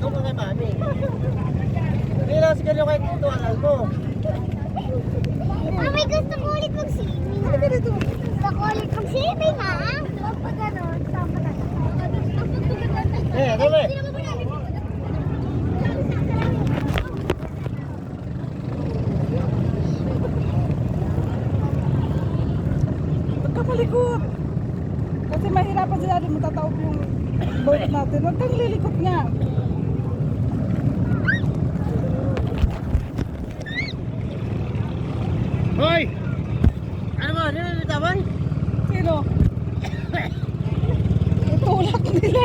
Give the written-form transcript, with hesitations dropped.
Doon ka kay mami. Hindi lang si Galyo kahit ito, alam mo. Mami, gusto ko ulit mag-swimming. Ano ganito? Gusto ko ulit mag-swimming, ha? Pag gano'n, sama na. Dali. Magkakalikot. Kasi mahirapan si Daddy, matataob yung boat natin. Huwag kang lilikot nga. Hoy! Ano mo? Ano na natawan? Sino? Itulak nila.